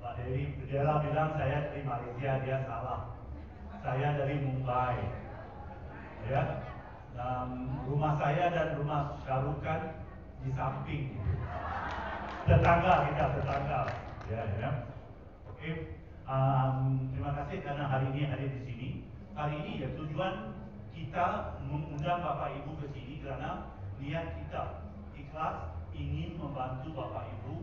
Pak Dewi Bendera bilang saya dari Malaysia, dia salah. Saya dari Mumbai, ya. Rumah saya dan rumah Syarukan di samping, tetangga kita, tetangga, ya. Oke, terima kasih karena hari ini hadir di sini. Hari ini ya tujuan kita mengundang Bapak Ibu ke sini karena niat kita ikhlas ingin membantu Bapak Ibu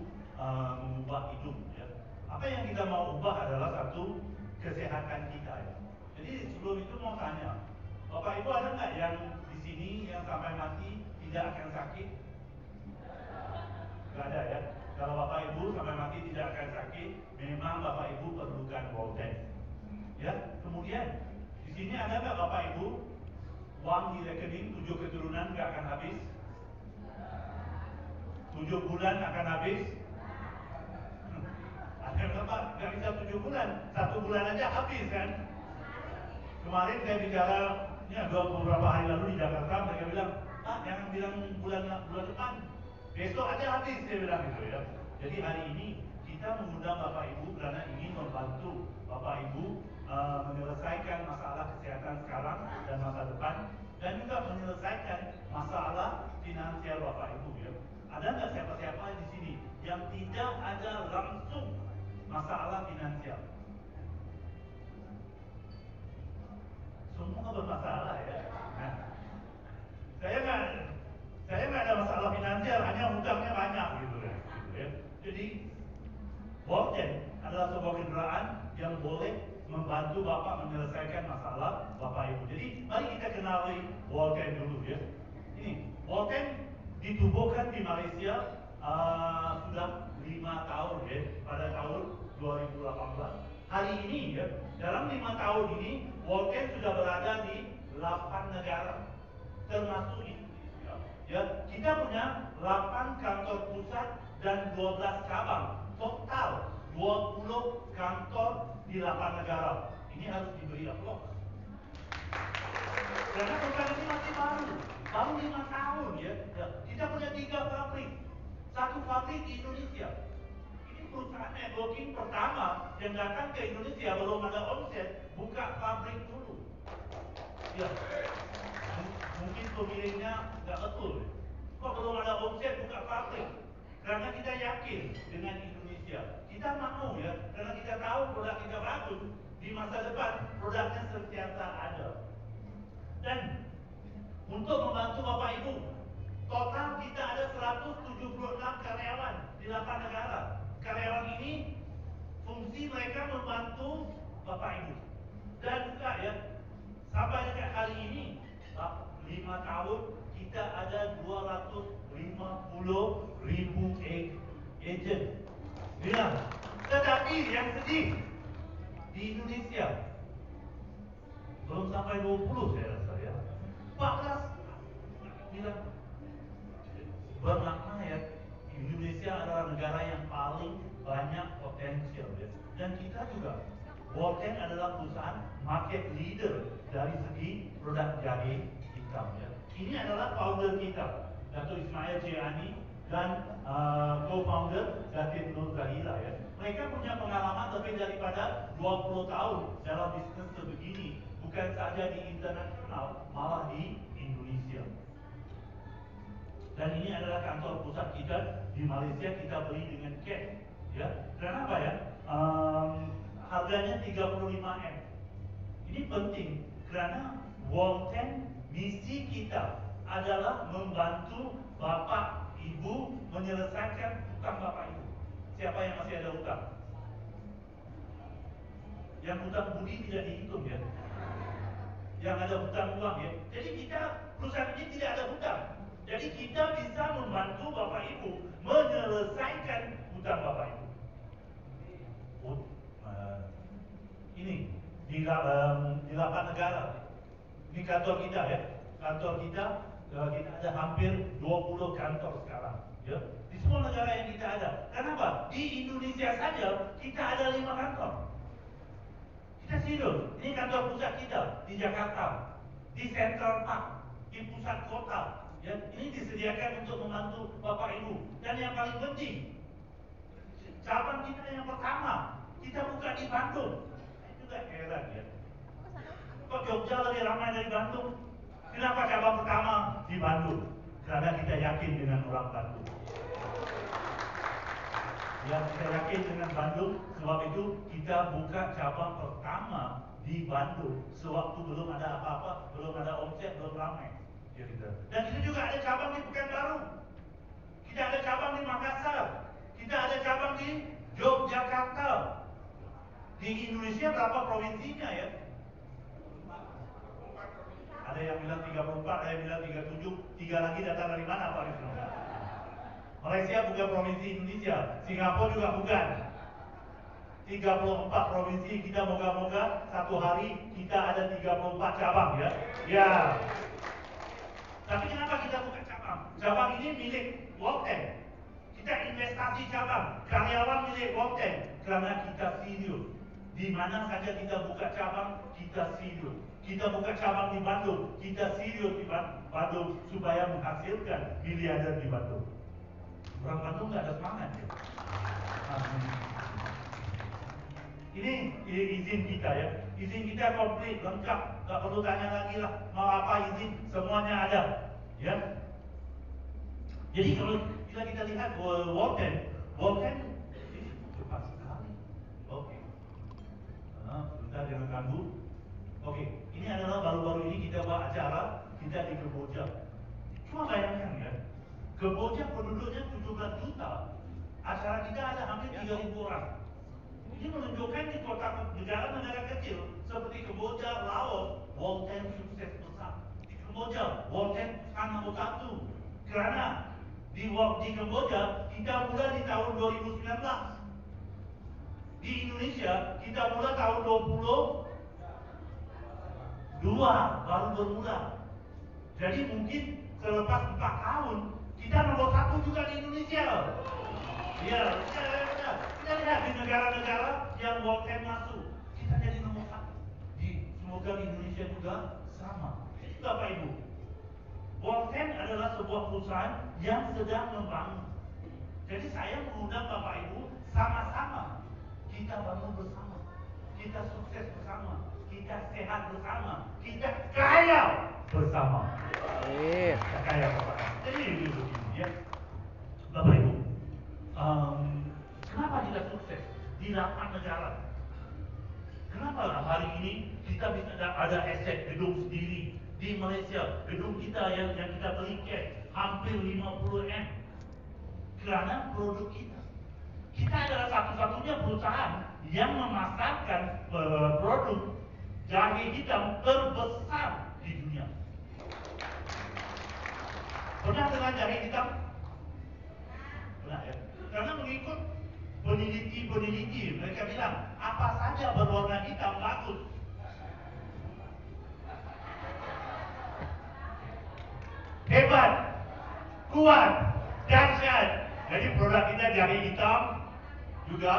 mengubah hidup. Ya. Apa yang kita mau ubah adalah satu, kesehatan kita. Ya. Jadi sebelum itu mau tanya, Bapak Ibu ada nggak yang di sini yang sampai mati tidak akan sakit? Nggak ada ya. Kalau Bapak Ibu sampai mati tidak akan sakit, memang Bapak Ibu perlukan Walden. Ya, kemudian di sini ada nggak Bapak Ibu uang di rekening 7 keturunan nggak akan habis? 7 bulan akan habis? Ada berapa? Nggak bisa 7 bulan, 1 bulan aja habis kan? Kemarin saya bicara, ya beberapa hari lalu di Jakarta, mereka bilang, jangan bilang bulan depan, besok aja habis, saya bilang gitu ya. Jadi hari ini kita mengundang Bapak Ibu karena ingin membantu Bapak Ibu menyelesaikan masalah kesehatan sekarang dan masa depan, dan juga menyelesaikan masalah finansial Bapak Ibu ya. Ada nggak siapa-siapa di sini yang tidak ada langsung masalah finansial? Semua bermasalah ya. Nah, saya nggak ada masalah finansial, hanya hutangnya banyak gitu ya. Jadi Walden adalah sebuah kendaraan yang boleh membantu Bapak menyelesaikan masalah Bapak Ibu. Jadi mari kita kenali Walden dulu ya. Ini Walden ditubuhkan di Malaysia sudah 5 tahun ya, pada tahun 2018. Hari ini ya, dalam 5 tahun ini Walden sudah berada di 8 negara, termasuk Indonesia. Ya, kita punya 8 kantor pusat dan 12 cabang. Total 20 kantor di 8 negara. Ini harus diberi aplaus. Karena perusahaan ini masih baru 5 tahun ya. Kita punya 3 pabrik, 1 pabrik di Indonesia. Ini perusahaan networking pertama yang datang ke Indonesia, belum ada omset, buka pabrik dulu. Ya, mungkin pemiliknya nggak betul. Kok belum ada omset buka pabrik? Karena kita yakin dengan Indonesia. Kita mau ya, karena kita tahu produk kita bagus. Di masa depan produknya senantiasa ada. Dan untuk membantu Bapak Ibu, total kita ada 176 karyawan di 8 negara. Karyawan ini fungsi mereka membantu Bapak Ibu. Dan juga ya, sampai dengan hari ini 5 tahun kita ada 250.000 agent. Bilang, tetapi yang sedih di Indonesia belum sampai 20 saya rasa ya. 14 bilang bermakna ya, Indonesia adalah negara yang paling banyak potensial ya. Dan kita juga Walden adalah perusahaan market leader dari segi produk jahe hitam ya. Ini adalah founder kita, Dato' Ismail Jiani, dan co-founder Datin Nur Zahira ya. Mereka punya pengalaman lebih daripada 20 tahun dalam bisnis sebegini, bukan saja di internasional, malah di Indonesia. Dan ini adalah kantor pusat kita di Malaysia, kita beli dengan cash ya. Kenapa ya? Harganya 35M. Ini penting karena Walden misi kita adalah membantu Bapak Ibu menyelesaikan hutang Bapak Ibu. Siapa yang masih ada hutang? Yang hutang budi tidak dihitung ya. Yang ada hutang uang ya. Jadi kita perusahaan ini tidak ada hutang. Jadi kita bisa membantu Bapak Ibu menyelesaikan hutang Bapak Ibu. Ini di 8 negara. Ini kantor kita ya. Kantor kita ada hampir 20 kantor sekarang ya. Di semua negara yang kita ada. Kenapa? Di Indonesia saja kita ada 5 kantor. Kita serius. Ini kantor pusat kita di Jakarta, di Central Park, di pusat kota. Ya, ini disediakan untuk membantu Bapak Ibu. Dan yang paling penting, cabang kita yang pertama kita buka di Bandung. Saya juga heran ya. Kok Jogja lebih ramai dari Bandung? Kenapa cabang pertama di Bandung? Karena kita yakin dengan orang Bandung. Ya, kita yakin dengan Bandung, sebab itu kita buka cabang pertama di Bandung. Sewaktu belum ada apa-apa, belum ada omset, belum ramai. Ya, kita. Dan kita juga ada cabang di Pekanbaru. Kita ada cabang di Makassar. Kita ada cabang di Yogyakarta. Di Indonesia berapa provinsinya ya? Ada yang bilang 34, ada yang bilang 37, 3 lagi datang dari mana Pak Wisnu? Malaysia bukan provinsi Indonesia, Singapura juga bukan. 34 provinsi, kita moga-moga satu hari kita ada 34 cabang ya. Ya. Tapi kenapa kita buka cabang? Cabang ini milik Worldtank. Kita investasi cabang, karyawan milik Worldtank. Karena kita serius. Di mana saja kita buka cabang, kita serius. Kita buka cabang di Bandung, kita serius di Bandung supaya menghasilkan miliarder di Bandung. Orang Bandung nggak ada semangat ya. Ini izin kita ya, izin kita komplit, lengkap, nggak perlu tanya lagi lah mau apa izin, semuanya ada, ya. Jadi kalau kita lihat Worldtank ini cepat sekali. Oke. Sebentar jangan ganggu. Oke, ini adalah baru-baru ini kita buat acara kita di Kamboja. Cuma bayangkan ya, Kamboja penduduknya 17 juta. Acara kita ada hampir 3.000 orang. Ini menunjukkan di kota negara-negara kecil seperti Kamboja, Laos, Worldtank sukses besar. Di Kamboja, Worldtank nomor 1. Karena di Kamboja kita mulai di tahun 2019. Di Indonesia kita mulai tahun 2022 baru bermula. Jadi mungkin selepas 4 tahun kita nomor 1 juga di Indonesia. Ya, kita lihat di negara-negara yang Worldtank masuk, kita jadi nomor 1. Semoga di Indonesia juga sama. Bapak Ibu, Worldtank adalah sebuah perusahaan yang sedang membangun. Jadi saya mengundang Bapak Ibu sama-sama kita bangun bersama, kita sukses bersama, kita sehat bersama, kita kaya bersama. Kita kaya bersama. Jadi ini begini ya, Bapak Ibu. Kenapa kita sukses di 8 negara? Kenapa hari ini kita bisa ada aset gedung sendiri di Malaysia, gedung kita yang kita beli cash hampir 50 M. Karena produk kita. Kita adalah satu-satunya perusahaan yang memasarkan produk jahe hitam terbesar di dunia. Pernah dengar jahe hitam? Pernah ya? Karena mengikut peneliti, mereka bilang apa saja berwarna hitam bagus. Hebat, kuat, dahsyat. Jadi produk kita jahe hitam juga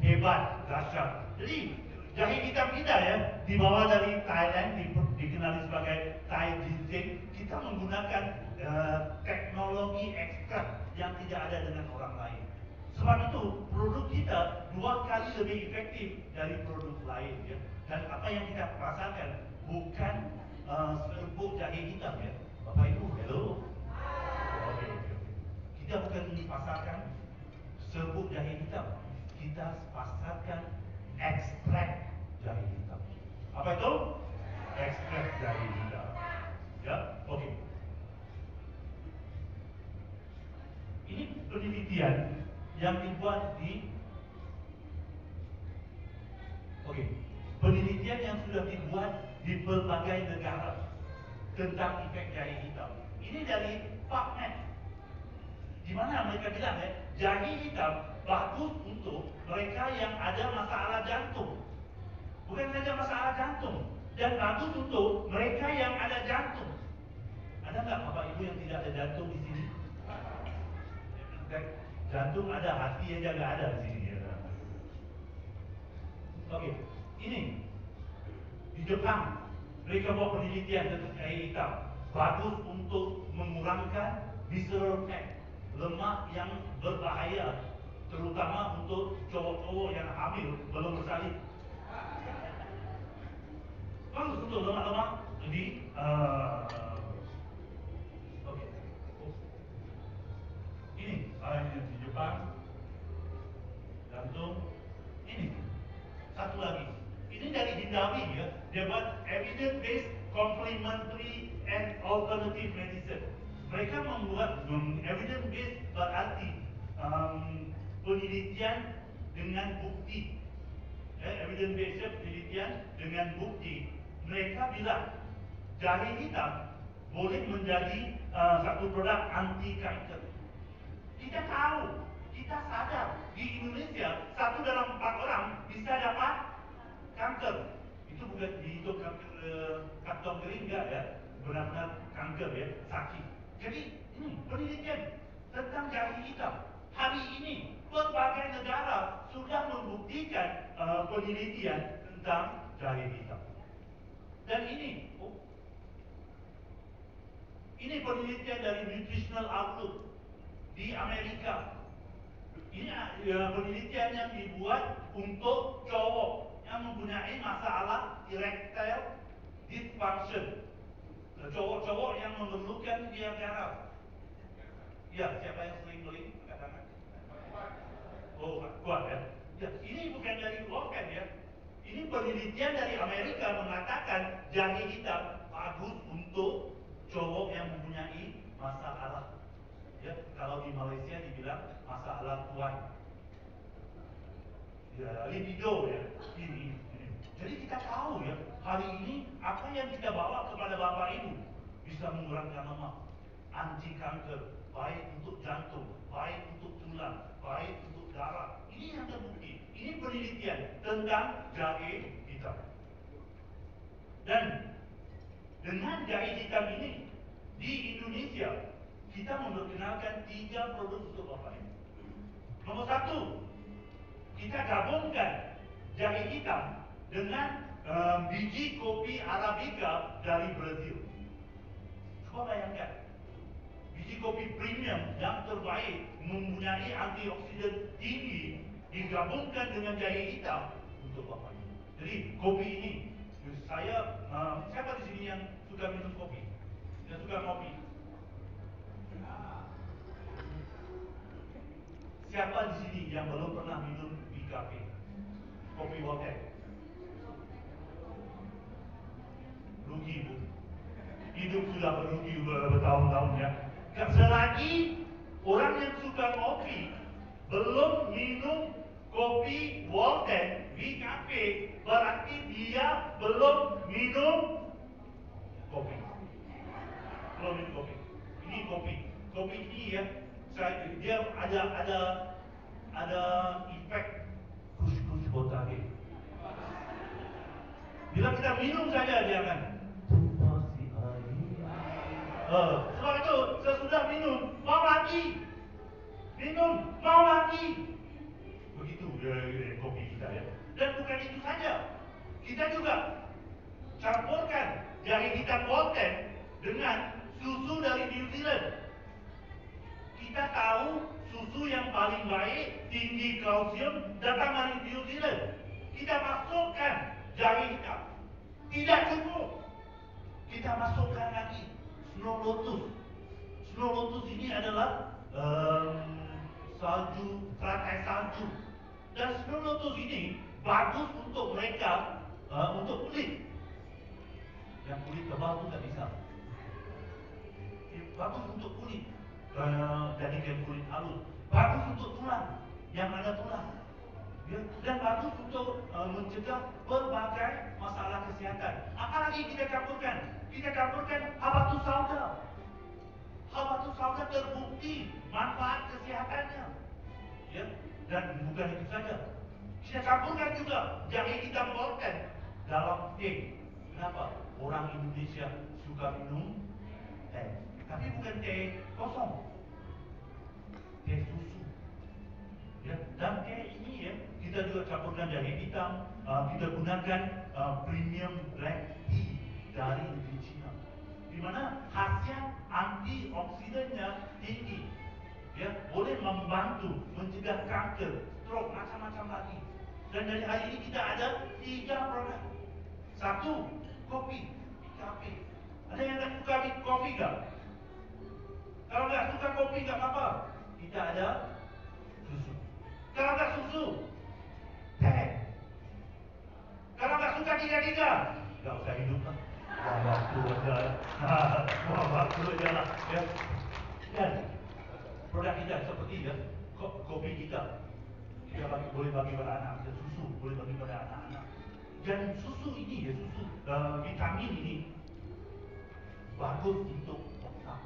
hebat, dahsyat. Jadi jahe hitam kita ya dibawa dari Thailand, dikenali sebagai Thai ginseng. Kita menggunakan teknologi ekstrak yang tidak ada dengan orang lain. Sebab itu produk kita 2 kali lebih efektif dari produk lain ya. Dan apa yang kita pasarkan bukan serbuk jahe hitam ya. Bapak Ibu, hello. Oke. Kita bukan pasarkan serbuk jahe hitam. Kita pasarkan ekstrak jahe hitam. Apa itu? Ekstrak jahe hitam. Ya, oke. Ini penelitian yang dibuat di penelitian yang sudah dibuat di berbagai negara tentang efek jahe hitam. Ini dari PubMed. Di mana mereka bilang ya, jahe hitam bagus untuk mereka yang ada masalah jantung. Bukan saja masalah jantung, dan bagus untuk mereka yang ada jantung. Ada nggak Bapak Ibu yang tidak ada jantung di sini? Jantung ada, hati aja nggak ada di sini. Ya. Oke, ini di Jepang mereka buat penelitian tentang jahe hitam. Bagus untuk mengurangkan visceral fat, lemak yang berbahaya terutama untuk cowok-cowok yang hamil belum bersalin. Bagus untuk lemak-lemak di oke. Ini di Jepang jantung. Ini satu lagi. Ini dari Hindawi ya. Dia buat evidence based complementary and alternative medicine. Mereka membuat evidence based berarti penelitian dengan bukti. Evidence based penelitian dengan bukti. Mereka bilang jahe hitam boleh menjadi satu produk anti kanker. Kita tahu, kita sadar di Indonesia 1 dalam 4 orang bisa dapat kanker. Itu bukan dihitung kanker kantong kering enggak ya, benar-benar kanker ya, sakit. Jadi ini penelitian tentang jahe hitam. Hari ini berbagai negara sudah membuktikan penelitian tentang jahe hitam. Dan ini penelitian dari Nutritional Outlook di Amerika. Ini penelitian yang dibuat untuk cowok yang mempunyai masalah erectile dysfunction. Cowok-cowok yang memerlukan Viagra. Ya, siapa yang sering beli? Angkat tangan. Oh, kuat ya. Ya, ini bukan dari Loken ya. Ini penelitian dari Amerika mengatakan jahe hitam bagus untuk cowok yang mempunyai masalah. Ya, kalau di Malaysia dibilang masalah tuan. Ya, libido ya. Ini. Jadi kita tahu ya, hari ini apa yang kita bawa kepada Bapak Ibu bisa mengurangkan lemak, anti kanker, baik untuk jantung, baik untuk tulang, baik untuk darah. Ini yang terbukti. Ini penelitian tentang jahe hitam. Dan dengan jahe hitam ini di Indonesia kita memperkenalkan 3 produk untuk Bapak Ibu. Nomor 1, kita gabungkan jahe hitam dengan biji kopi Arabica dari Brazil. Coba bayangkan, biji kopi premium yang terbaik mempunyai antioksidan tinggi digabungkan dengan jahe hitam untuk Bapak Ibu. Jadi kopi ini, saya siapa di sini yang suka minum kopi? Yang suka kopi? Siapa di sini yang belum pernah minum di kafe? Kopi Walker? Rugi Bu. Hidup sudah merugi bertahun-tahun ya. Selagi orang yang suka kopi belum minum kopi Walker di kafe, berarti dia belum minum kopi. Belum minum kopi. Ini kopi. Kopi ini ya, dia ada efek kus-kus botane. Bila kita minum saja dia akan sebab itu sesudah minum mau lagi, minum mau lagi. Begitu kopi kita ya. Dan bukan itu saja, kita juga campurkan jahe hitam Walton dengan susu dari New Zealand. Kita tahu susu yang paling baik, tinggi kalsium, datang dari New Zealand. Kita masukkan jahe hitam. Tidak cukup. Kita masukkan lagi Snow Lotus. Snow Lotus ini adalah teratai salju. Dan Snow Lotus ini bagus untuk mereka, untuk kulit. Yang kulit tebal itu tidak bisa. Bagus untuk kulit, jadikan kulit halus. Bagus untuk tulang, yang ada tulang. Ya, dan bagus untuk mencegah berbagai masalah kesehatan. Apalagi kita campurkan? Kita campurkan habatus sauda. Habatus sauda terbukti manfaat kesehatannya. Ya, dan bukan itu saja. Kita campurkan juga jahe hitam Walton dalam teh. Kenapa? Orang Indonesia suka minum teh, tapi bukan teh kosong, teh susu. Ya, dan teh ini ya kita juga campurkan jahe hitam. Kita gunakan premium black tea dari negeri Cina, di mana khasiat antioksidannya tinggi. Ya, boleh membantu mencegah mencegah kanker, stroke, macam-macam lagi. Dan dari hari ini kita ada 3 produk. 1, kopi, kafe. Ada yang tak suka kopi nggak? Kalau nggak suka kopi nggak apa-apa. Kita ada susu. Kalau nggak susu, teh. Kalau nggak suka tiga-tiga, nggak usah hidup lah. Buang waktu aja. Buang waktu aja lah. Ya. Dan produk kita seperti ya, kopi kita boleh bagi pada anak, dan susu boleh bagi pada anak-anak. Dan susu ini ya, susu vitamin ini bagus untuk otak.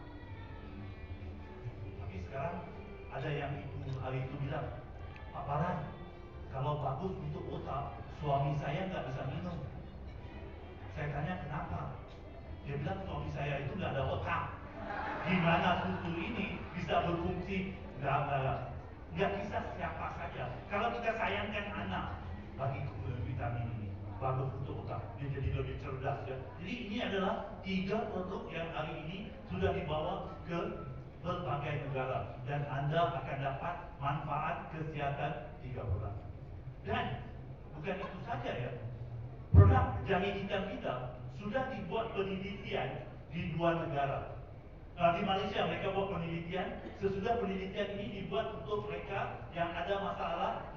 Tapi sekarang ada yang hari itu bilang, Pak Baran, kalau bagus untuk otak, suami saya nggak bisa minum. Saya tanya kenapa? Dia bilang suami saya itu nggak ada otak. Gimana susu ini bisa berfungsi? Nggak bisa siapa saja. Kalau kita sayangkan anak, bagi vitamin ini bagus untuk otak, dia jadi lebih cerdas ya. Jadi ini adalah 3 produk yang hari ini sudah dibawa ke berbagai negara dan Anda akan dapat manfaat kesehatan 3 bulan. Dan bukan itu saja ya, produk jahe hitam kita sudah dibuat penelitian di 2 negara. Di Malaysia mereka buat penelitian, sesudah penelitian ini dibuat untuk mereka yang ada masalah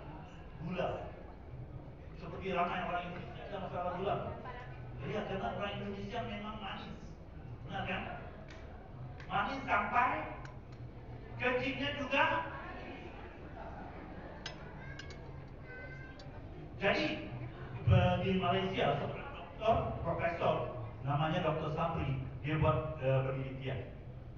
gula. Seperti ramai orang Indonesia ada masalah gula. Jadi karena orang Indonesia memang manis, benar kan? Manis sampai kencingnya juga. Jadi di Malaysia profesor namanya Dr. Sabri, dia buat penelitian.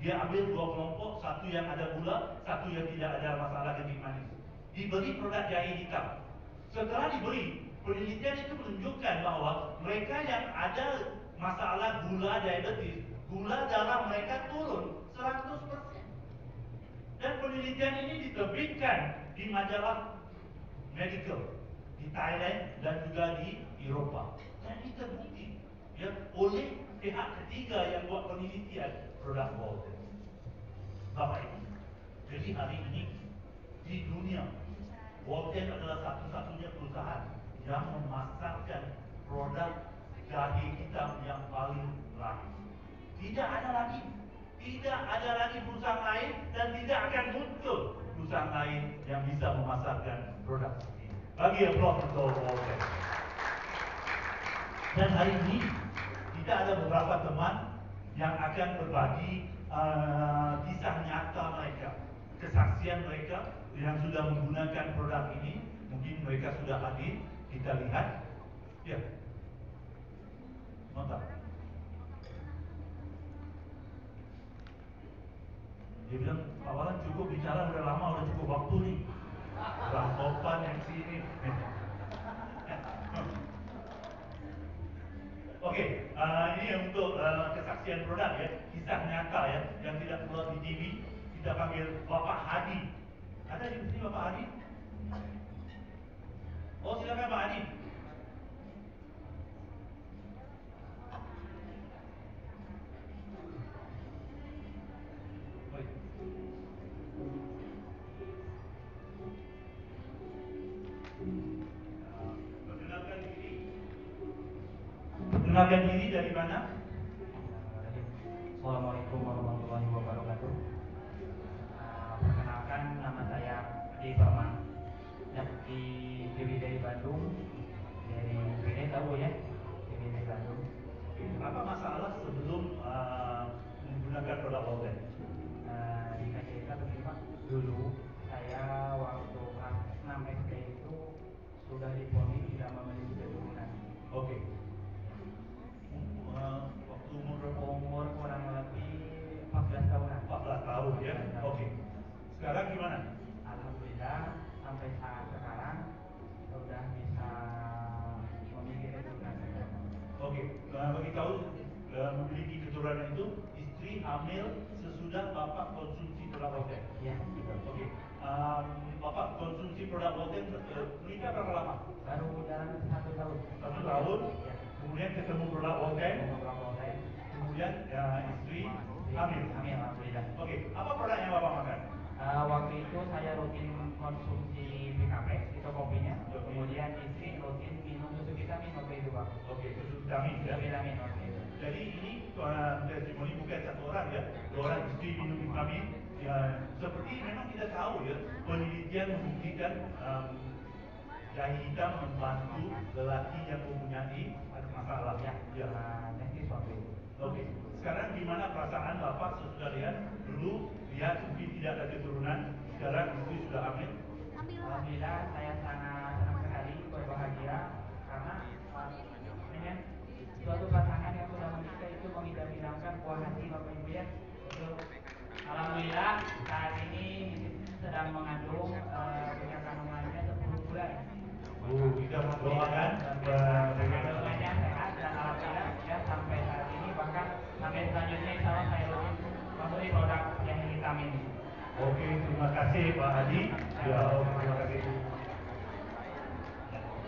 Dia ambil 2 kelompok, satu yang ada gula, satu yang tidak ada masalah kencing manis. Diberi produk jahe hitam. Setelah diberi, penelitian itu menunjukkan bahwa mereka yang ada masalah gula diabetes, gula darah mereka turun 100%. Dan penelitian ini diterbitkan di majalah medical di Thailand dan juga di Eropa. Dan ini terbukti ya, oleh pihak ketiga yang buat penelitian produk Walden. Bapak Ibu, jadi hari ini di dunia Walden adalah satu-satunya perusahaan yang memasarkan produk jahe hitam yang paling laris. Tidak ada lagi perusahaan lain dan tidak akan muncul perusahaan lain yang bisa memasarkan produk ini. Bagi aplaus untuk Walden. Dan hari ini kita ada beberapa teman yang akan berbagi kisah nyata mereka, kesaksian mereka yang sudah menggunakan produk ini. Mungkin mereka sudah hadir, kita lihat. Ya, mantap. Dia bilang, Pak Walan cukup bicara, udah lama, udah cukup waktu nih. Bang Topan yang sini. Oke, ini untuk kesaksian produk ya, kisah nyata ya, yang tidak keluar di TV. Kita panggil Bapak Hadi. Ada di sini Bapak Hadi? Oh, silakan Pak Hadi. Perkenalkan diri dari mana? Assalamualaikum warahmatullahi wabarakatuh. Perkenalkan, nama saya Adi Parman, di GBD Bandung. Dari GBD tahu ya, GBD Bandung. Apa masalah sebelum menggunakan produk Walden? Jika cerita begini Pak, dulu saya waktu kelas 6 SD itu sudah diponis tidak memiliki keturunan. Oke. Waktu umur kurang lebih 14 tahunan. 14 tahun ya. Oke. Sekarang gimana? Alhamdulillah sampai saat sekarang sudah bisa memiliki keturunan. Oke. Bagi tahu memiliki keturunan itu istri hamil sesudah Bapak konsumsi produk Walden. Iya, betul. Oke. Bapak konsumsi produk Walden menikah berapa lama? Baru jalan 1 tahun. 1 tahun. Ya. Kemudian ketemu produk Walden. Kemudian istri hamil. Hamil, alhamdulillah. Oke. Apa produk yang Bapak makan? Waktu itu saya rutin konsumsi BKP itu kopinya, kemudian istri rutin minum susu vitamin waktu itu Pak. Oke, susu vitamin ya. Vitamin waktu itu. Jadi ini testimoni bukan satu orang ya, dua orang istri minum vitamin. Ya, seperti memang kita tahu ya, penelitian membuktikan jahe hitam membantu lelaki yang mempunyai masalah. Ya, teknis waktu itu. Oke, sekarang gimana perasaan Bapak sesudah lihat dulu lihat mungkin tidak ada keturunan, sekarang istri sudah hamil? Alhamdulillah saya sangat senang sekali, berbahagia karena dengan suatu pasangan yang sudah menikah itu mengidam-idamkan buah hati Bapak Ibu ya. Itu alhamdulillah saat ini sedang mengandung usia kandungannya 10 bulan. Kita mendoakan Kandungannya sehat dan alhamdulillah ya sampai saat ini bahkan sampai selanjutnya insya Allah saya rutin konsumsi produk yang hitam ini. Oke, terima kasih Pak Hadi. Ya, terima kasih.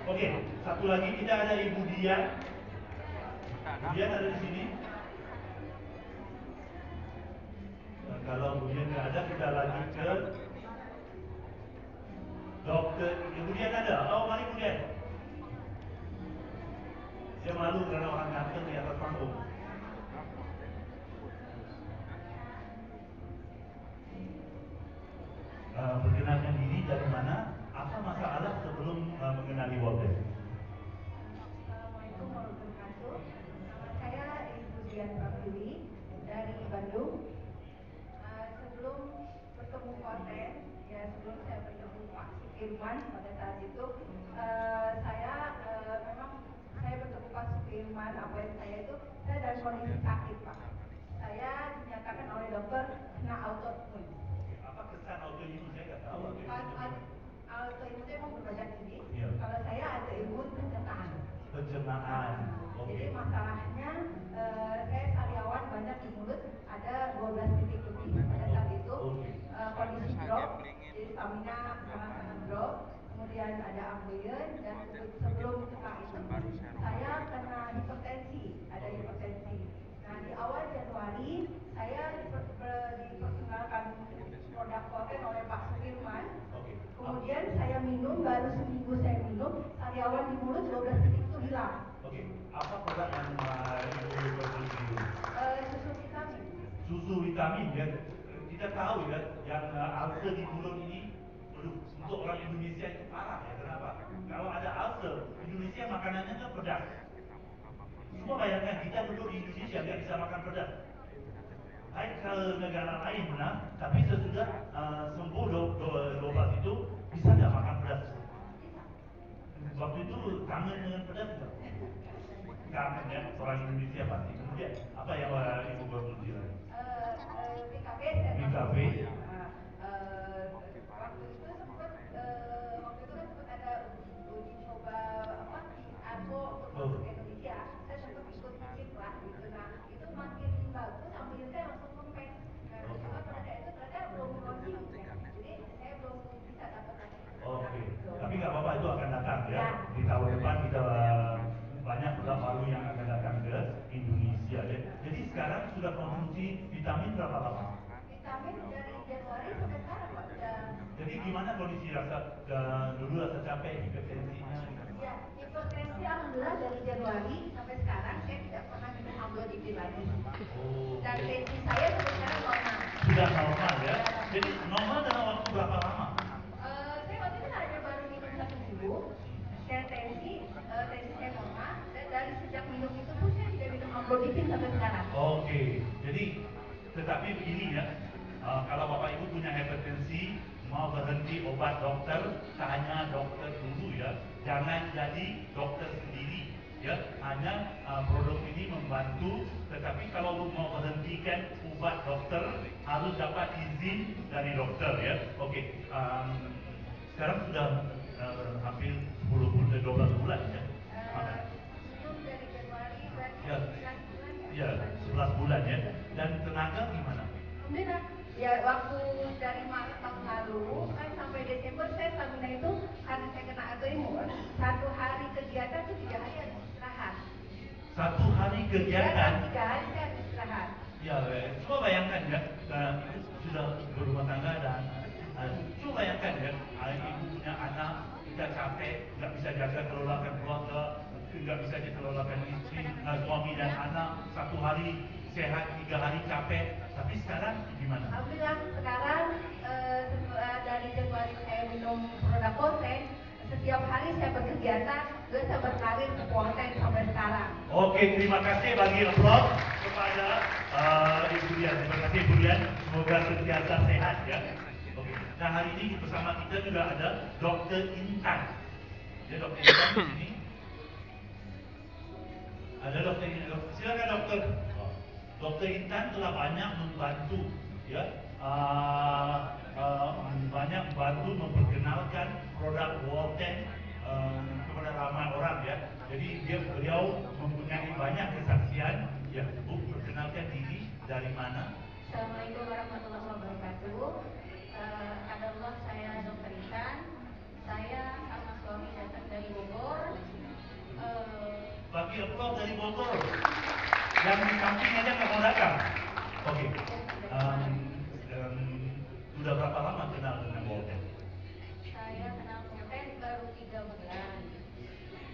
Oke, satu lagi kita ada Ibu Dian. Dian ada di sini. Nah, kalau Bu Dian nggak ada, kita lanjut ke Dokter. Ibu Dian ada? Oh, mari Bu Dian. Saya malu karena orang ganteng di atas panggung. Perkenalkan diri dari mana, apa masalah sebelum mengenali Walter? Assalamualaikum warahmatullahi wabarakatuh. Nama saya Ibu Dian Pratiwi dari Bandung. Sebelum bertemu Walter, ya sebelum saya bertemu Pak Sukirman pada saat itu, memang saya bertemu Pak Sukirman, saya itu saya dalam kondisi sakit Pak. Saya dinyatakan oleh dokter kena autoimun. Apa kesan autoimun? Saya nggak tahu. Autoimun itu emang berbanyak jenis. Iya. Kalau saya autoimun pencernaan. Pencernaan. Jadi masalahnya saya sariawan banyak di mulut, ada 12 titik lebih pada saat itu. Kondisi drop, jadi stamina sangat-sangat drop. Kemudian ada ambeien dan sebelum kena itu saya kena hipertensi, ada hipertensi. Nah di awal Januari saya diperkenalkan produk Walter oleh Pak Sukirman. Kemudian saya minum, baru seminggu saya minum, sariawan di mulut 12 titik itu hilang. Oke, apa produk yang Ibu konsumsi dulu? Susu vitamin. Susu vitamin ya. Kita tahu ya, yang ulcer di mulut ini, untuk orang Indonesia itu parah ya. Kenapa? Kalau ada ulcer, Indonesia makanannya kan pedas. Semua bayangkan kita duduk di Indonesia nggak bisa makan pedas. Baik ke negara lain benar, tapi sesudah sembuh dobat itu bisa nggak makan pedas? Waktu itu kangen dengan pedas nggak? Kangen ya, orang Indonesia pasti. Kemudian apa yang Ibu konsumsi lagi? BKB. BKB. Waktu itu kan sempat ada uji coba di ARBO untuk masuk ke Indonesia. Saya sempat ikut cicip lah gitu. Nah itu makin bagus, ambil saya langsung kempes. Cuma pada itu ternyata belum launching ya. Jadi saya belum bisa dapat lagi. Oke, tapi nggak apa-apa, itu akan datang ya. Di tahun depan kita banyak produk baru yang akan datang ke Indonesia ya. Jadi sekarang sudah konsumsi vitamin berapa lama? Vitamin dari Januari sampai sekarang Pak. Jadi gimana kondisi rasa dulu rasa capek, hipertensinya? Ya, hipertensi alhamdulillah dari Januari sampai sekarang saya tidak pernah minum amlodipin lagi. Dan tensi saya sampai sekarang normal. Sudah normal ya. Jadi normal dalam waktu berapa lama? Saya waktu itu hanya baru minum 1 minggu. Saya tensi saya normal. Dan dari sejak minum itu pun saya tidak minum amlodipin sampai sekarang. Oke, jadi tetapi begini ya, kalau Bapak Ibu punya hipertensi, mau berhenti obat dokter, tanya dokter dulu ya, jangan jadi dokter sendiri ya, hanya produk ini membantu, tetapi kalau mau berhentikan obat dokter harus dapat izin dari dokter ya. Oke, sekarang sudah hampir 12 bulan ya. Dari Januari berarti Ya. 11 bulan Ya, 11 bulan ya. Dan tenaga gimana? Alhamdulillah. Ya waktu dari Maret tahun lalu kan sampai Desember saya stamina itu karena saya kena autoimun. 1 hari kegiatan itu 3 hari harus istirahat. 1 hari kegiatan? 3 hari saya harus istirahat. Ya, coba bayangkan ya, sudah berumah tangga dan bayangkan ya, ibu punya anak, kita capek, nggak bisa jaga kelolakan keluarga, nggak bisa dikelolakan istri, suami dan anak, 1 hari sehat, 3 hari capek. Tapi sekarang gimana? Alhamdulillah sekarang dari Januari saya minum produk Volten, setiap hari saya berkegiatan, saya berkarir ke Volten sampai sekarang. Oke, terima kasih bagi applause kepada Ibu Dian. Terima kasih Ibu Dian, semoga sentiasa sehat ya. Oke, nah hari ini bersama kita juga ada Dr. Intan. Ya, Dr. Intan di sini. Ada Dr. Intan. Silakan dokter. Dr. Intan telah banyak membantu ya, banyak membantu memperkenalkan produk Volten kepada ramai orang ya. Jadi beliau mempunyai banyak kesaksian. Ya, Bu, perkenalkan diri dari mana? Assalamualaikum warahmatullahi wabarakatuh. Adalah saya Dr. Intan. Saya sama suami datang dari Bogor. Bagi applause dari Bogor. Yang di samping aja nggak mau datang. Oke. Sudah berapa lama kenal dengan Volten? Saya kenal Volten baru 3 bulan.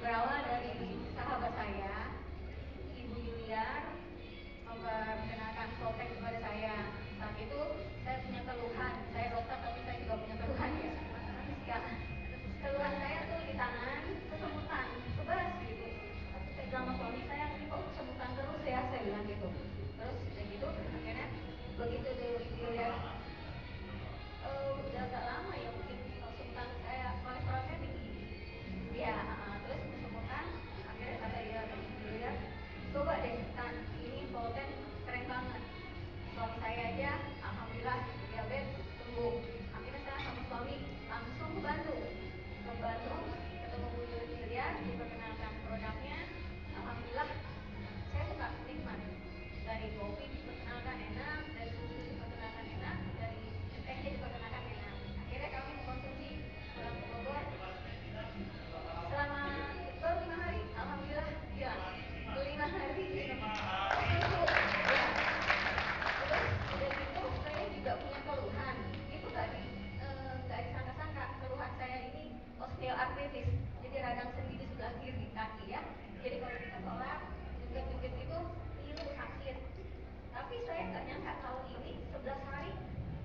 Berawal dari sahabat saya, Ibu Yuliar, memperkenalkan Volten kepada saya. Saat itu saya punya keluhan, saya dokter tapi saya juga punya keluhan ya. Keluhan saya tuh di tangan, kesemutan, kebas gitu. Saya bilang sama suami saya, ini kok kesemutan terus ya, saya bilang gitu. Terus kayak gitu, akhirnya begitu dilihat, udah agak lama ya mungkin kesemutan saya, kolesterol saya tinggi. Ya, terus kesemutan, akhirnya kata dia, coba deh Tan, ini Volten keren banget. Suami saya aja, alhamdulillah diabetes sembuh. Akhirnya saya sama suami langsung ke Bandung, ketemu Bu Yuliar, diperkenalkan produknya. Alhamdulillah saya suka nikmat. Dari kopi diperkenalkan enak, dari susu diperkenalkan enak, dari tehnya diperkenalkan enak. Akhirnya kami mengkonsumsi pulang ke Bogor. Selama baru 5 hari, alhamdulillah hilang. 5 hari minum susu. Ya. Terus udah gitu saya juga punya keluhan. Itu nggak disangka-sangka keluhan saya ini osteoartritis. Jadi radang sendi di sebelah kiri kaki ya. Jadi kalau kita sholat, jungkit-jungkit itu ngilu sakit. Tapi saya nggak nyangka tahun ini 11 hari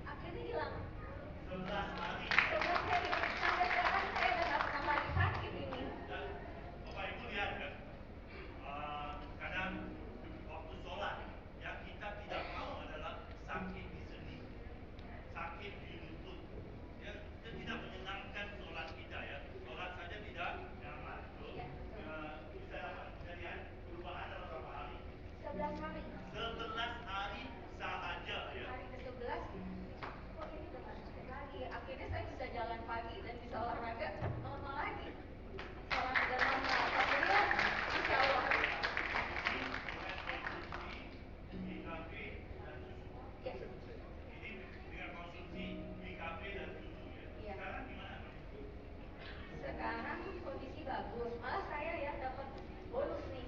akhirnya hilang. 11 hari. 11 hari sampai sekarang saya udah nggak pernah lagi sakit ini. Dan Bapak Ibu lihat kan, kadang waktu sholat yang kita tidak mau adalah sakit di sendi, sakit di lutut. Ya, itu tidak menyenangkan sholat kita ya. Sholat saja tidak nyaman. Bisa dapat kejadian perubahan dalam berapa hari? 11 hari. 11 hari sahaja ya. Hari ke-11 kok ini udah nggak sakit lagi. Akhirnya saya bisa jalan pagi dan bisa olahraga normal lagi. Olahraga normal. Alhamdulillah, insya Allah. BKP dan susu. Ya. Ini dengan konsumsi BKP dan susu ya. Iya. Sekarang gimana? Sekarang kondisi bagus. Malah saya ya dapat bonus nih.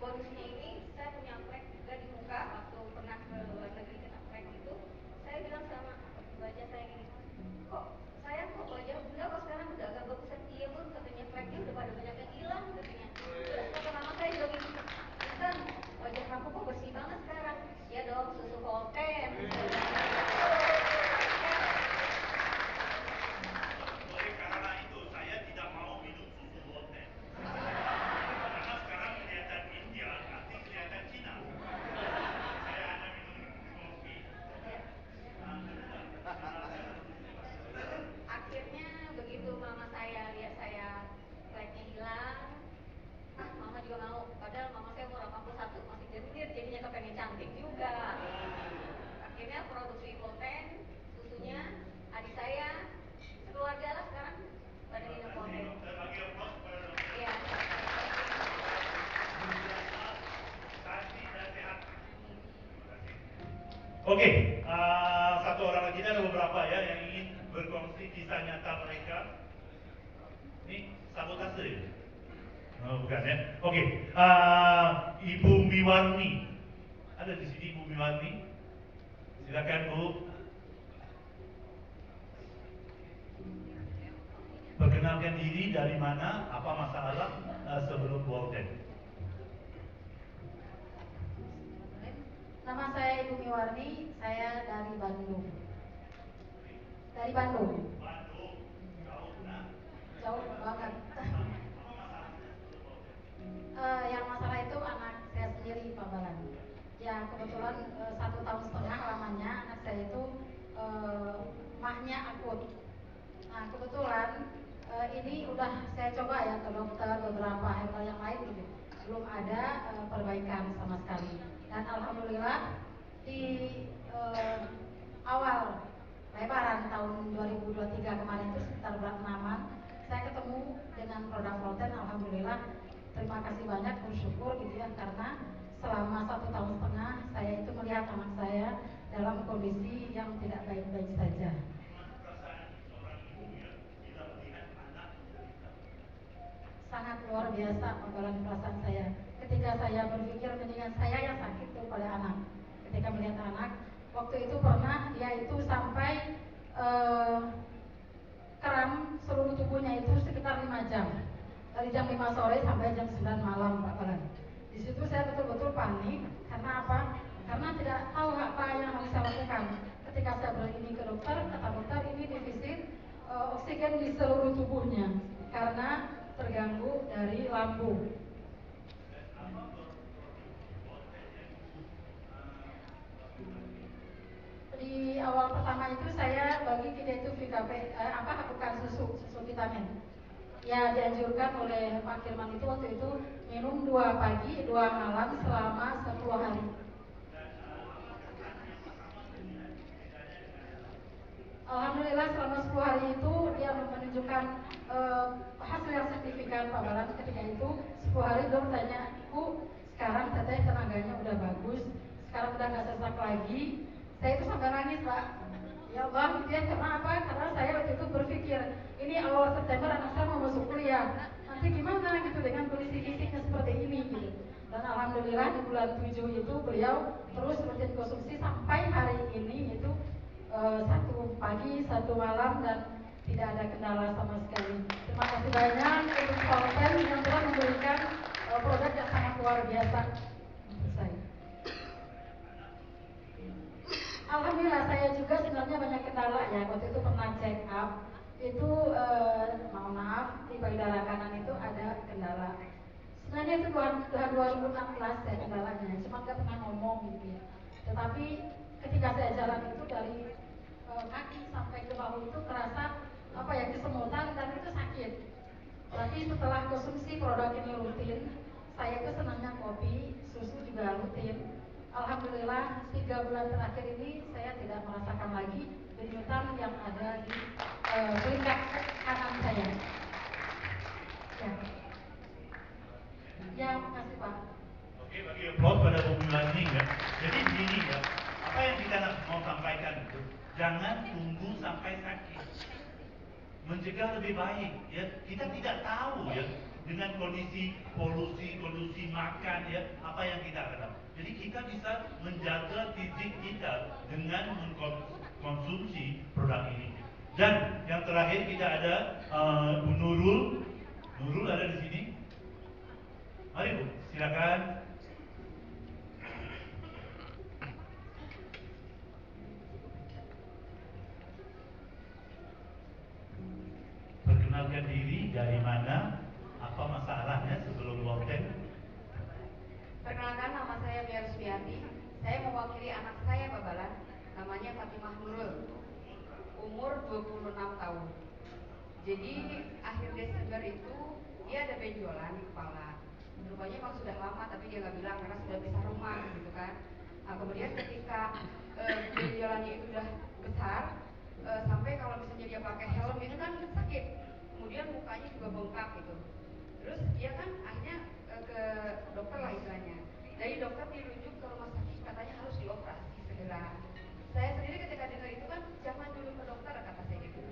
Bonusnya ini saya punya flek juga di muka waktu pernah ke luar negeri kena flek itu. Saya bilang sama wajah saya gini, kok sayang kok wajah bunda kok sekarang udah agak bagusan. Iya bun, katanya fleknya udah pada banyak yang hilang katanya. Terus kata mama saya juga gini, Intan, wajah kamu kok bersih banget sekarang. Ya dong, susu Volten. Oleh karena itu saya tidak mau minum susu Volten. Karena sekarang kelihatan India, nanti kelihatan Cina. Saya hanya minum kopi. Akhirnya begitu mama saya lihat saya fleknya hilang, mama juga mau. Padahal mama saya umur 81 masih genit, jadinya kepengen cantik juga. Akhirnya produksi Volten, susunya, adik saya, sekeluarga lah sekarang pada minum Volten. Bagi applause kepada dokter. Iya. Cantik dan sehat. Oke, satu orang lagi, ada beberapa ya yang ingin berkongsi kisah nyata mereka. Ini sabotase ya? Oh, bukan ya? Oke, Ibu Miwarni. Ada di sini Ibu Miwarni. Silakan Bu. Perkenalkan diri, dari mana, apa masalah sebelum Volten. Nama saya Ibu Miwarni, saya dari Bandung. Dari Bandung. Bandung, jauh nah. Jauh banget. Yang masalah itu anak saya sendiri, Pak Balan. Ya kebetulan 1,5 tahun lamanya anak saya itu mahnya akut. Nah kebetulan ini udah saya coba ya ke dokter beberapa herbal yang lain gitu, belum ada perbaikan sama sekali. Dan alhamdulillah di awal Lebaran tahun 2023 kemarin itu sekitar bulan 6-an saya ketemu dengan produk Volten. Alhamdulillah terima kasih banyak, bersyukur gitu ya, karena selama 1,5 tahun saya itu melihat anak saya dalam kondisi yang tidak baik-baik saja. Sangat luar biasa pengalaman perasaan saya ketika saya berpikir mendingan saya yang sakit daripada anak. Ketika melihat anak, waktu itu pernah dia itu sampai kram seluruh tubuhnya itu sekitar 5 jam, dari jam 5 sore sampai jam 9 malam, Pak Balan. Di situ saya betul-betul panik. Karena apa? Karena tidak tahu apa yang harus saya lakukan. Ketika saya berini ke dokter, kata dokter ini defisit oksigen di seluruh tubuhnya karena terganggu dari lambung. Di awal pertama itu saya bagi dia itu bukan susu vitamin. Ya dianjurkan oleh Pak Firman itu waktu itu minum 2 pagi 2 malam selama 10 hari. Alhamdulillah selama 10 hari itu dia menunjukkan hasil yang signifikan, Pak Balan. Ketika itu 10 hari dok tanya, Ibu sekarang teteh tenaganya udah bagus, sekarang udah gak sesak lagi. Saya itu sampai nangis, Pak. Ya Allah gitu ya, karena apa? Karena saya waktu itu berpikir ini awal September anak saya mau masuk kuliah, nanti gimana gitu dengan kondisi fisiknya seperti ini gitu. Dan alhamdulillah di bulan 7 itu beliau terus rutin konsumsi sampai hari ini itu 1 pagi 1 malam dan tidak ada kendala sama sekali. Terima kasih banyak untuk Volten yang telah memberikan produk yang sangat luar biasa untuk saya. Alhamdulillah saya juga sebenarnya banyak kendala ya. Waktu itu pernah check up itu mohon maaf di payudara kanan itu ada kendala. Sebenarnya itu 2016 ya kendalanya, cuma nggak pernah ngomong gitu ya. Tetapi ketika saya jalan itu dari kaki sampai ke bahu itu terasa apa ya, kesemutan dan itu sakit. Tapi setelah konsumsi produk ini rutin, saya itu senangnya kopi, susu juga rutin. Alhamdulillah 3 bulan terakhir ini saya tidak merasakan lagi denyutan yang ada di peringkat kanan saya. Ya, makasih Pak. Oke, bagi applause pada pembunuhan ini ya. Jadi begini ya, apa yang kita mau sampaikan itu, jangan tunggu sampai sakit. Mencegah lebih baik ya. Kita tidak tahu ya dengan kondisi polusi, kondisi makan ya, apa yang kita akan. Jadi kita bisa menjaga fisik kita dengan mengkonsumsi produk ini. Dan yang terakhir kita ada Bu Nurul. Nurul ada di sini. Mari Bu, silakan. Perkenalkan diri, dari mana, apa masalahnya sebelum Volten. Perkenalkan, nama saya Biar Supiati. Saya mewakili anak saya, Pak Balan. Namanya Fatimah Nurul. Umur 26 tahun. Jadi akhir Desember itu dia ada benjolan di kepala. Rupanya memang sudah lama tapi dia nggak bilang karena sudah pisah rumah gitu kan. Nah kemudian ketika benjolannya itu udah besar, sampai kalau misalnya dia pakai helm itu kan sakit. Kemudian mukanya juga bengkak gitu. Terus dia kan akhirnya ke dokter lah istilahnya. Dari dokter dirujuk ke rumah sakit, katanya harus dioperasi segera. Saya sendiri ketika dengar itu kan jangan dulu ke dokter, kata saya gitu.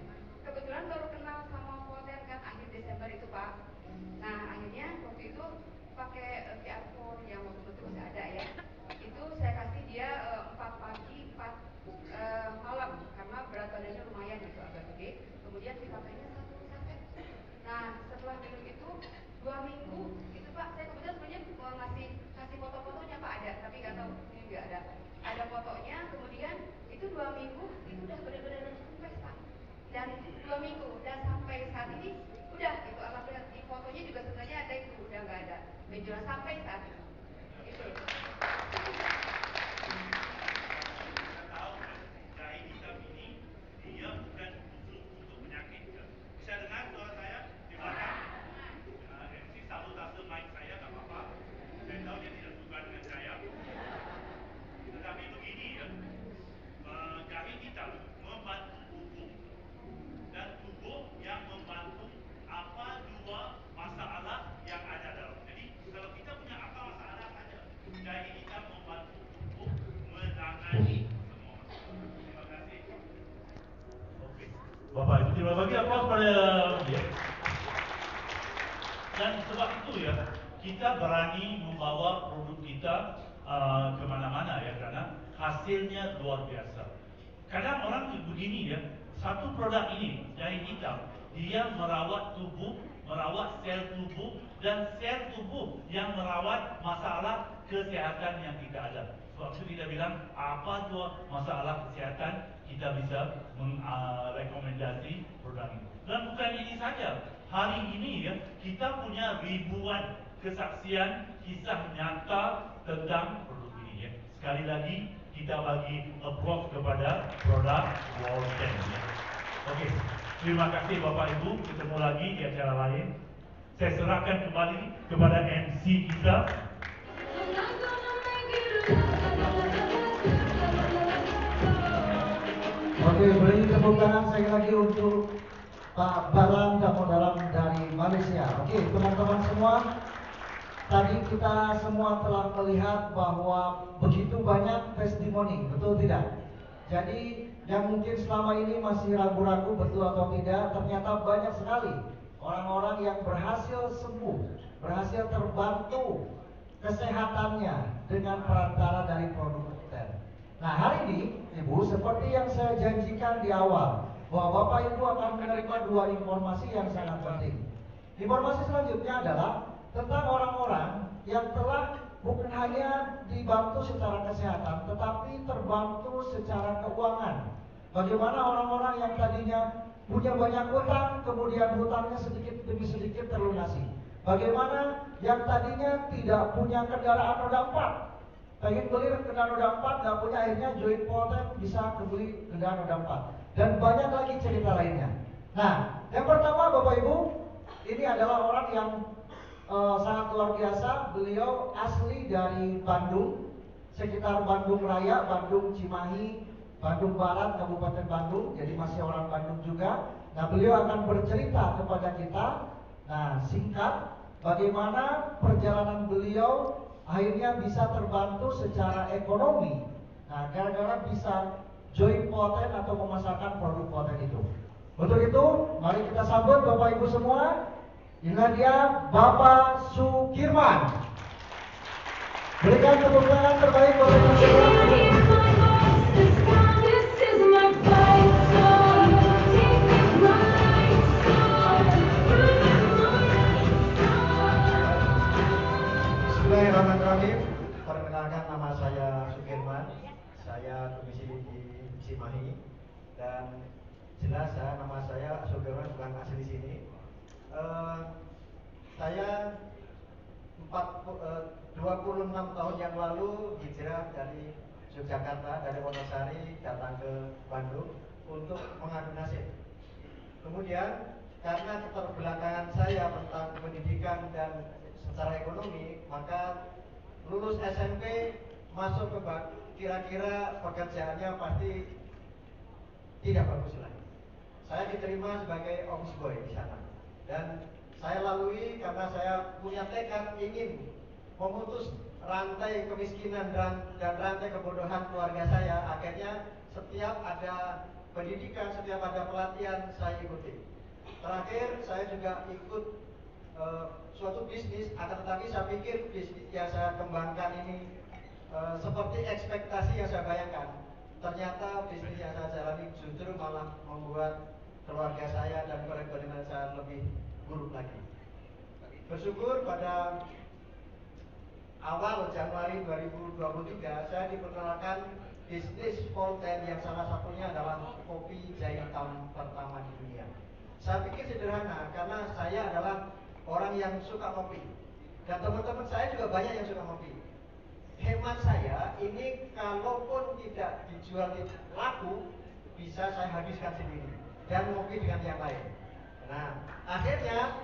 Kebetulan baru kenal sama Volten kan akhir Desember itu Pak. Nah akhirnya waktu itu pakai QR code yang waktu itu masih ada ya. Itu saya kasih dia 4 pagi 4 malam karena berat badannya lumayan gitu agak gede. Kemudian vitaminnya 1 saset gejala sampai saat ini. Itu. Kita tahu jahe hitam ini dia bukan khusus untuk penyakit. Bisa dengar suara saya di belakang? MC sabotase mic saya nggak apa-apa. Saya tahu dia tidak suka dengan saya. Tetapi begini ya, jahe hitam membantu tubuh dan tubuh yang membantu apa dua masalah yang ada dalam. Jadi kalau kita punya apa masalah saja, jahe hitam membantu tubuh menangani semua masalah. Terima kasih. Oke. Bapak Ibu terima kasih aplaus pada dia. Dan sebab itu ya, kita berani membawa produk kita kemana-mana ya, karena hasilnya luar biasa. Kadang orang begini ya, satu produk ini, jahe hitam, dia merawat tubuh, merawat sel tubuh, dan sel tubuh yang merawat masalah kesehatan yang kita ada. Sebab itu kita bilang, apa tuh masalah kesehatan, kita bisa merekomendasi produk ini. Dan bukan ini saja, hari ini ya, kita punya ribuan kesaksian kisah nyata tentang produk ini ya. Sekali lagi kita bagi applause kepada produk Walten ya. Oke, terima kasih Bapak Ibu, ketemu lagi di acara lain. Saya serahkan kembali kepada MC kita. Oke, beri tepuk tangan sekali lagi untuk Pak Balam Damodalam dari Malaysia. Oke, teman-teman semua, tadi kita semua telah melihat bahwa begitu banyak testimoni, betul tidak? Jadi yang mungkin selama ini masih ragu-ragu betul atau tidak, ternyata banyak sekali orang-orang yang berhasil sembuh, berhasil terbantu kesehatannya dengan perantara dari produk Walten. Nah, hari ini Ibu, seperti yang saya janjikan di awal, bahwa Bapak Ibu akan menerima dua informasi yang sangat penting. Informasi selanjutnya adalah tentang orang-orang yang telah bukan hanya dibantu secara kesehatan, tetapi terbantu secara keuangan. Bagaimana orang-orang yang tadinya punya banyak hutang, kemudian hutangnya sedikit demi sedikit terlunasi. Bagaimana yang tadinya tidak punya kendaraan roda 4, pengen beli kendaraan roda 4, nggak punya, akhirnya join Walten bisa kebeli kendaraan roda 4. Dan banyak lagi cerita lainnya. Nah, yang pertama Bapak Ibu, ini adalah orang yang sangat luar biasa. Beliau asli dari Bandung, sekitar Bandung Raya, Bandung Cimahi, Bandung Barat, Kabupaten Bandung. Jadi masih orang Bandung juga. Nah, beliau akan bercerita kepada kita. Nah, singkat, bagaimana perjalanan beliau akhirnya bisa terbantu secara ekonomi. Nah, gara-gara bisa join Walten atau memasarkan produk Walten itu. Untuk itu, mari kita sambut Bapak Ibu semua. Inilah dia Bapak Sukirman. Berikan tepuk tangan terbaik Bapak Ibu semua. Bismillahirrahmanirrahim. Perkenalkan, nama saya Sukirman. Saya domisili di Cimahi, dan jelas nama saya Sukirman bukan asli sini. Saya 26 tahun yang lalu hijrah dari Yogyakarta, dari Wonosari datang ke Bandung untuk mengadu nasib. Kemudian karena keterbelakangan saya tentang pendidikan dan secara ekonomi, maka lulus SMP masuk ke Bandung, kira-kira pekerjaannya pasti tidak bagus lagi. Saya diterima sebagai office boy di sana, dan saya lalui karena saya punya tekad ingin memutus rantai kemiskinan dan rantai kebodohan keluarga saya. Akhirnya setiap ada pendidikan, setiap ada pelatihan, saya ikuti. Terakhir saya juga ikut suatu bisnis, akan tetapi saya pikir bisnis yang saya kembangkan ini seperti ekspektasi yang saya bayangkan. Ternyata bisnis yang saya jalani justru malah membuat keluarga saya dan perekonomian saya lebih buruk lagi. Bersyukur pada awal Januari 2023 saya diperkenalkan bisnis Walten yang salah satunya adalah kopi jahe hitam pertama di dunia. Saya pikir sederhana karena saya adalah orang yang suka kopi, Dan teman-teman saya juga banyak yang suka ngopi. Hemat saya, ini kalaupun tidak dijual laku, bisa saya habiskan sendiri dan ngopi dengan yang lain. Nah, akhirnya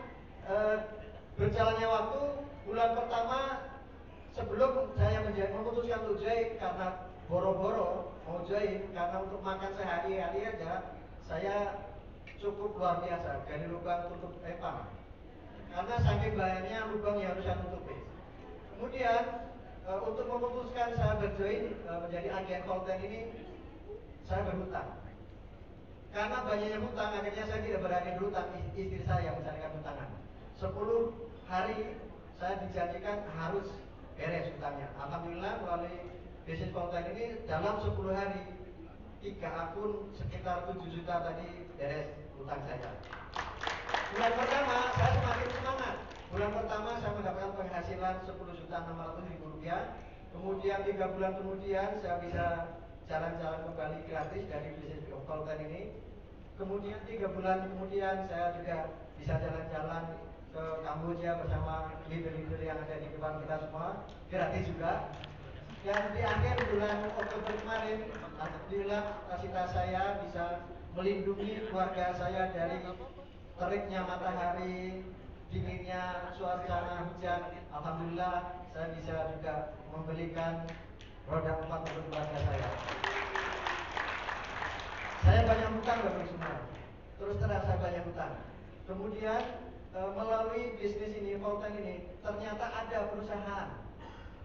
berjalannya waktu, bulan pertama sebelum saya memutuskan untuk join karena boro-boro mau join karena untuk makan sehari-hari aja saya cukup luar biasa dari lubang tutup pepang karena saking banyaknya lubang yang harus saya tutupi. Kemudian untuk memutuskan saya berjoin menjadi agen konten ini saya berhutang. Karena banyaknya hutang akhirnya saya tidak berani berhutang, istri saya yang mencarikan hutangan. 10 hari saya dijanjikan harus beres hutangnya. Alhamdulillah melalui bisnis konten ini dalam 10 hari 3 akun sekitar 7 juta tadi beres hutang saya. Bulan pertama saya semakin semangat. Bulan pertama saya mendapatkan penghasilan 10.600.000 rupiah. Kemudian 3 bulan kemudian saya bisa jalan-jalan kembali gratis dari bisnis konten ini. Kemudian 3 bulan kemudian saya juga bisa jalan-jalan ke Kamboja bersama leader-leader yang ada di depan kita semua, gratis juga. Dan di akhir bulan Oktober kemarin, alhamdulillah kapasitas saya bisa melindungi keluarga saya dari teriknya matahari, dinginnya suasana hujan. Alhamdulillah saya bisa juga membelikan roda 4 untuk keluarga saya. Saya banyak hutang Bapak semua. Terus terang saya banyak hutang. Kemudian melalui bisnis ini, konten ini, ternyata ada perusahaan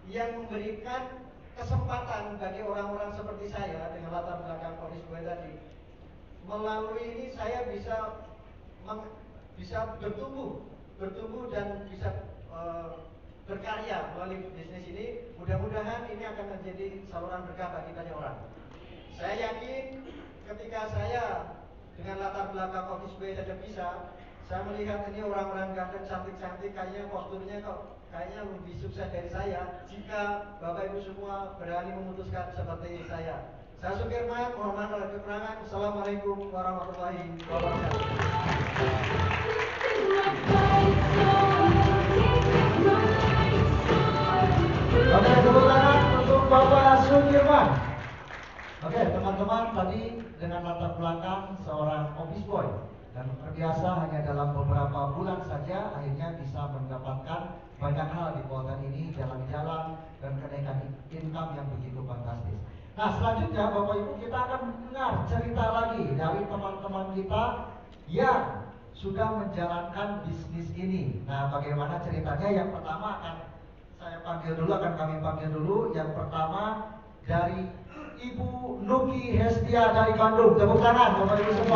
yang memberikan kesempatan bagi orang-orang seperti saya dengan latar belakang Office Boy tadi. Melalui ini saya bisa bertumbuh dan bisa berkarya melalui bisnis ini. Mudah-mudahan ini akan menjadi saluran berkah bagi banyak orang. Saya yakin ketika saya dengan latar belakang Office Boy saja bisa, saya melihat ini orang-orang ganteng cantik-cantik kayaknya posturnya kok kayaknya lebih sukses dari saya jika Bapak Ibu semua berani memutuskan seperti saya. Saya Sukirman, mohon maaf kalau kekurangan. Assalamualaikum warahmatullahi wabarakatuh. Oke, tepuk tangan untuk Bapak Sukirman. Oke, teman-teman, tadi dengan latar belakang seorang office boy dan terbiasa hanya dalam beberapa bulan saja akhirnya bisa mendapatkan banyak hal di konten ini, jalan-jalan dan kenaikan income yang begitu fantastis. Nah, selanjutnya Bapak Ibu kita akan mendengar cerita lagi dari teman-teman kita yang sudah menjalankan bisnis ini. Nah, bagaimana ceritanya? Yang pertama akan kami panggil dulu. Yang pertama dari Ibu Nuki Hestia dari Bandung. Tepuk tangan Bapak Ibu semua.